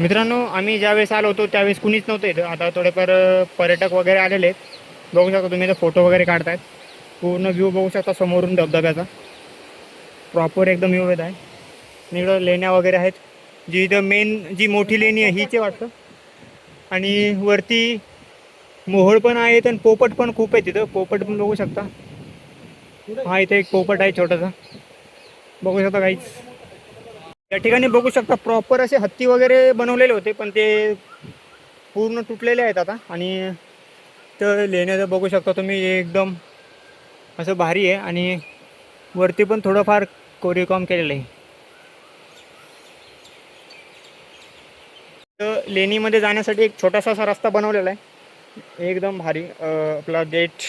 मित्रांनो, आम्ही ज्यावेळेस आलो होतो त्यावेळेस कुणीच नव्हतं इथं. आता थोडेफार पर्यटक वगैरे आलेले आहेत. बघू शकता तुम्ही, इथं फोटो वगैरे काढतायत. पूर्ण व्ह्यू बघू शकता समोरून धबधब्याचा. प्रॉपर एकदम व्ह्यू येत आहे. आणि इकडं लेण्या वगैरे आहेत. जी इथं मेन जी मोठी लेणी आहे हीच आहे वाटतं. आणि वरती मोहोळ पण आहेत आणि पोपट पण खूप आहे तिथं. पोपट पण बघू शकता. हा, इथे एक पोपट आहे छोटासा, बघू शकता काहीच. या ठिकाणी बघू शकता प्रॉपर असे हत्ती वगैरे बनवलेले होते, पण ते पूर्ण तुटलेले आहेत आता. आणि तर लेण्याचं बघू शकता तुम्ही, एकदम असं भारी आहे. आणि वरती पण थोडंफार कोरीवकाम केलेलं आहे. तर लेणीमध्ये जाण्यासाठी एक छोटासा असा रस्ता बनवलेला आहे, एकदम भारी. आपला गेट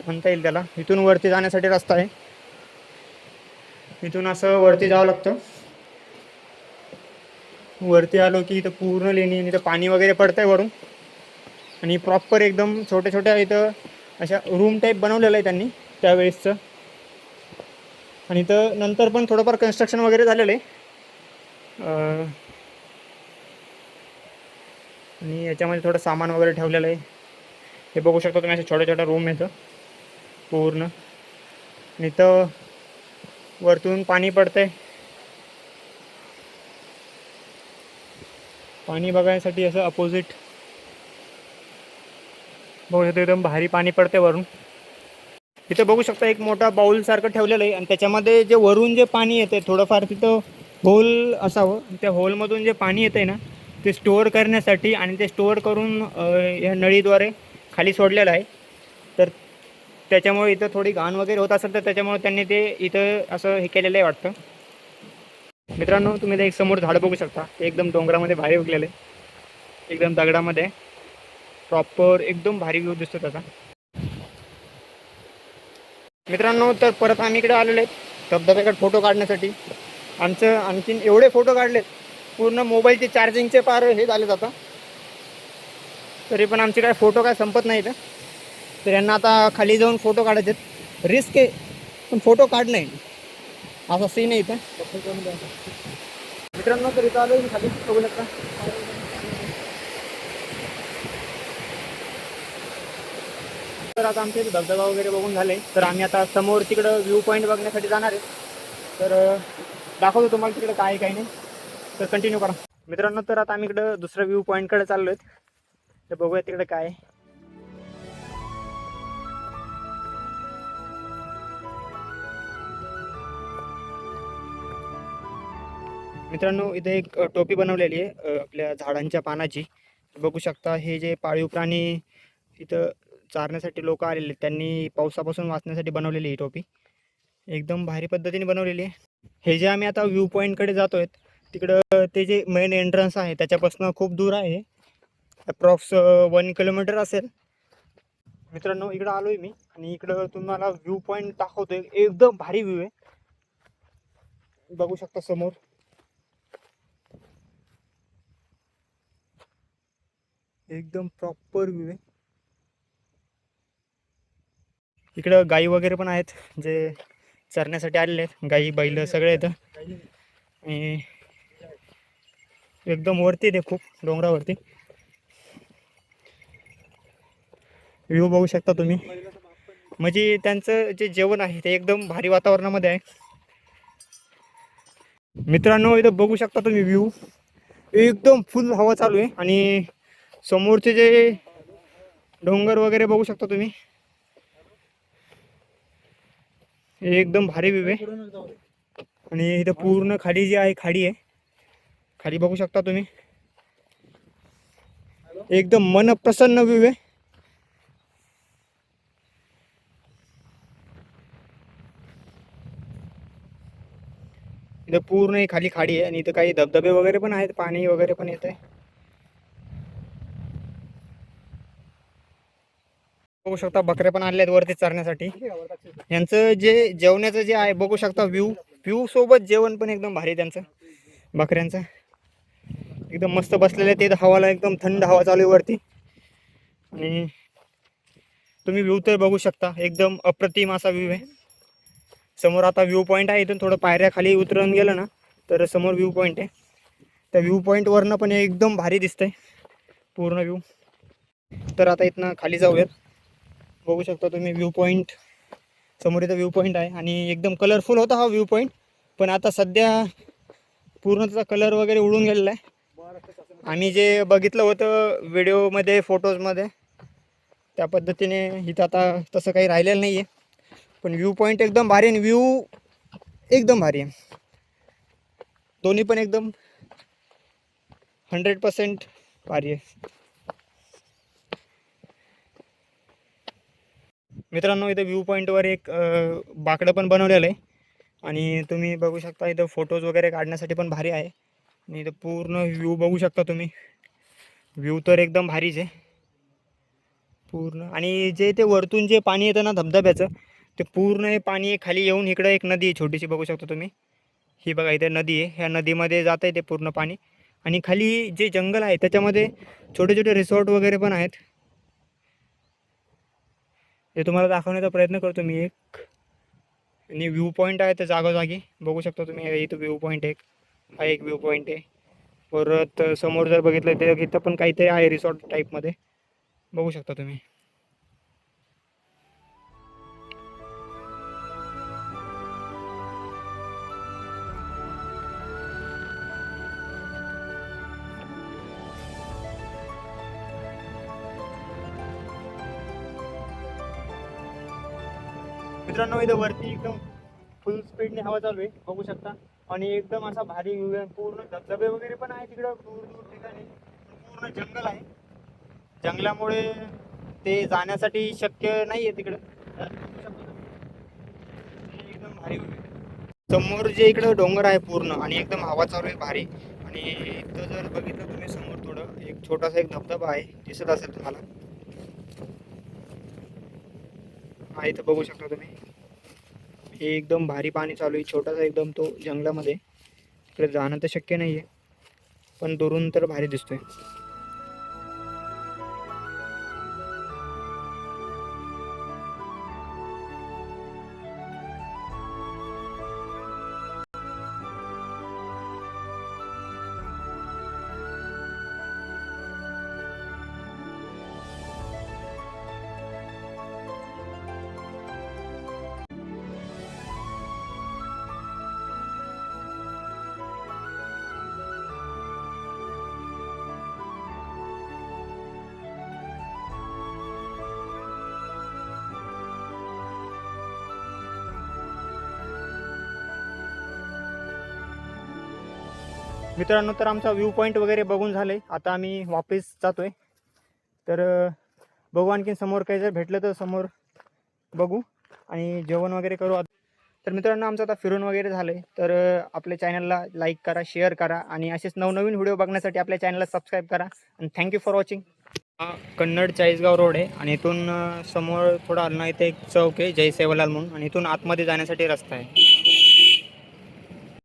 म्हणता येईल त्याला. इथून वरती जाण्यासाठी रस्ता आहे. इथून असं वरती जावं लागतं. वरती आलो की इथं पूर्ण लेणी, इथं पाणी वगैरे पडतंय वरून. आणि प्रॉपर एकदम छोट्या छोट्या इथं अशा रूम टाईप बनवलेलं आहे त्यांनी त्यावेळेसचं. आणि इथं नंतर पण थोडंफार कन्स्ट्रक्शन वगैरे झालेलं आहे. आणि याच्यामध्ये थोडं सामान वगैरे ठेवलेलं आहे. हे बघू शकता तुम्ही, असे छोट्या छोट्या रूम येतं पूर्ण. आणि इथं वरतून पाणी पडतंय. पाणी बघायसाठी असं अपोजिट बघू शकतो, एकदम भारी पाणी पडते वरून. तिथं बघू शकता एक मोठा बाउल सारखं ठेवलेलं आहे. आणि त्याच्यामध्ये जे वरून जे पाणी येते थोडंफार तिथं होल असावं. त्या होलमधून जे पाणी येतं आहे ना, ते स्टोअर करण्यासाठी, आणि ते स्टोअर करून या नळीद्वारे खाली सोडलेलं आहे. तर त्याच्यामुळे इथं थोडी घाण वगैरे होत असेल, तर त्याच्यामुळे त्यांनी ते इथं असं हे केलेलं आहे वाटतं. मित्रांनो, तुम्ही ते एक समोर झाड बघू शकता. ते एकदम डोंगरामध्ये भारी उगलेलं आहे, एकदम दगडामध्ये. प्रॉपर एकदम भारी व्ह्यू दिसतो त्याचा. मित्रांनो, तर परत आम्ही इकडे आलेलो आहेत धबधब्याकडे फोटो काढण्यासाठी. आणखीन एवढे फोटो काढलेत, पूर्ण मोबाईलचे चार्जिंगचे पार हे झालेत आता. तरी पण आमचे काय फोटो काय संपत नाही इथं. तर यांना आता खाली जाऊन फोटो काढायचे. रिस्क आहे पण फोटो काढणे असा सीन आहे इथं. मित्रांनो, तर इथं आलो खाली बघू शकता. तर आता आमचे धबधबा वगैरे बघून झाले, तर आम्ही आता समोर तिकडं व्ह्यू पॉईंट बघण्यासाठी जाणार आहे. तर दाखवतो तुम्हाला तिकडे काय काही नाही. तर कंटिन्यू करा मित्रांनो. तर आता आम्ही इकडं दुसऱ्या व्ह्यू पॉईंटकडे चाललो आहेत. तर बघूया तिकडे काय आहे. मित्रांनो, इथे एक टोपी बनवलेली आहे आपल्या झाडांच्या पानाची. बघू शकता, हे जे पाळीव प्राणी इथं चारण्यासाठी लोक आलेले आहेत, त्यांनी पावसापासून वाचण्यासाठी बनवलेली ही टोपी. एकदम भारी पद्धतीने बनवलेली आहे. हे जे आम्ही आता व्ह्यू पॉईंटकडे जातो आहेत, तिकडं ते जे मेन एंट्रन्स आहे त्याच्यापासून खूप दूर आहे. अप्रॉक्स 1 किलोमीटर असेल. मित्रांनो, इकडं आलोय मी, आणि इकडं तुम्हाला व्ह्यू पॉईंट दाखवतोय. एकदम भारी व्ह्यू आहे, बघू शकता समोर. एकदम प्रॉपर व्ह्यू आहे. इकडं गाई वगैरे पण आहेत जे चरण्यासाठी आलेले आहेत. गाई बैल सगळे येतं. आणि एकदम वरती ते खूप डोंगरावरती व्ह्यू बघू शकता तुम्ही. म्हणजे त्यांचं जे जेवण आहे ते एकदम भारी वातावरणामध्ये आहे. मित्रांनो, इथं बघू शकता तुम्ही व्ह्यू, एकदम फुल हवा चालू आहे. आणि समोरचे जे डोंगर वगैरे बघू शकता तुम्ही, एकदम भारी व्ह्यू आहे. आणि इथं पूर्ण खाली जी आहे खाडी आहे, खाली बघू शकता तुम्ही, एकदम मन प्रसन्न व्ह्यू आहे. इथं पूर्ण खाली खाडी आहे, आणि इथं काही धबधबे वगैरे पण आहेत, पाणी वगैरे पण येत आहे. बघू शकता बकऱ्या पण आल्या आहेत वरती चरण्यासाठी. यांचं जे जेवणाचं जे आहे बघू शकता, व्ह्यू व्ह्यू सोबत जेवण पण एकदम भारी त्यांचं बकऱ्यांचं. एकदम मस्त बसलेले ते हवाला, एकदम थंड हवा चालू आहे वरती. आणि तुम्ही व्ह्यू तर बघू शकता, एकदम अप्रतिम असा व्ह्यू आहे. समोर आता व्ह्यू पॉईंट आहे, इथून थोडं पायऱ्या खाली उतरून गेलं ना तर समोर व्ह्यू पॉईंट आहे. त्या व्ह्यू पॉईंटवरनं पण एकदम भारी दिसतंय पूर्ण व्ह्यू. तर आता इथनं खाली जाऊयात. बघू शकता तुम्ही व्ह्यू पॉईंट, समोर इथं व्ह्यू पॉईंट आहे आणि एकदम कलरफुल होता हा व्ह्यू पॉईंट. पण आता सध्या पूर्ण त्याचा कलर वगैरे उडून गेलेला आहे. आम्ही जे बघितलं होतं व्हिडिओमध्ये, फोटोजमध्ये, त्या पद्धतीने इथं आता तसं काही राहिलेलं नाही आहे. पण व्ह्यू पॉईंट एकदम भारी आणि व्ह्यू एकदम भारी आहे. दोन्ही पण एकदम 100% भारी आहे. मित्रांनो, इथं व्ह्यू पॉईंटवर एक बाकडं पण बनवलेलं आहे आणि तुम्ही बघू शकता इथं फोटोज वगैरे काढण्यासाठी पण भारी आहे. आणि इथं पूर्ण व्ह्यू बघू शकता तुम्ही. व्ह्यू तर एकदम भारीच आहे पूर्ण. आणि जे ते वरतून जे पाणी येतं ना धबधब्याचं, ते पूर्ण हे पाणी खाली येऊन इकडं एक नदी आहे छोटीशी, बघू शकता तुम्ही. ही बघा इथे नदी आहे, ह्या नदीमध्ये जातं आहे ते पूर्ण पाणी. आणि खाली जे जंगल आहे त्याच्यामध्ये छोटे छोटे रिसॉर्ट वगैरे पण आहेत. हे तुम्हाला दाखवण्याचा प्रयत्न करतो मी एक. आणि व्ह्यू पॉईंट आहे तर जागोजागी बघू शकता तुम्ही. इथं व्ह्यू पॉईंट एक, हा एक व्ह्यू पॉईंट आहे. परत समोर जर बघितलं तर इथं पण काहीतरी आहे रिसॉर्ट टाईपमध्ये, बघू शकता तुम्ही. मित्रांनो, इथं वरती एकदम फुल स्पीडने हवा चालू आहे, बघू शकता. आणि एकदम असा भारी व्ह्यू आहे. पूर्ण धबधबे वगैरे पण आहे तिकडं दूर दूर ठिकाणी. पूर्ण जंगल आहे, जंगलामुळे ते जाण्यासाठी शक्य नाही आहे तिकडं. एकदम भारी व्ह्यू आहे. समोर जे इकडं डोंगर आहे पूर्ण आणि एकदम हवा चालू आहे भारी. आणि इथं जर बघितलं तुम्ही समोर थोडं, एक छोटासा एक धबधबा आहे, दिसत असेल तुम्हाला. हा इथं बघू शकता तुम्ही. हे एकदम भारी पाणी चालू आहे, छोटासा एकदम तो जंगलामध्ये. तिकडे जाणं तर शक्य नाही आहे, पण दुरून तर भारी दिसतोय. मित्रांनो, तर आमचा व्ह्यू पॉईंट वगैरे बघून झाले. आता आम्ही वापस जातोय. तर बघू आणखीन समोर काही जर भेटलं तर समोर बघू आणि जेवण वगैरे करू. तर मित्रांनो, आमचं आता फिरून वगैरे झालं आहे. तर आपल्या चॅनलला लाईक करा, शेअर करा आणि असेच नवनवीन व्हिडिओ बघण्यासाठी आपल्या चॅनलला सबस्क्राईब करा. आणि थँक्यू फॉर वॉचिंग. हा कन्नड चाळीसगाव रोड आहे आणि इथून समोर थोडं आलं ना, इथे एक चौक आहे जय सेवालाल म्हणून, आणि इथून आतमध्ये जाण्यासाठी रस्ता आहे.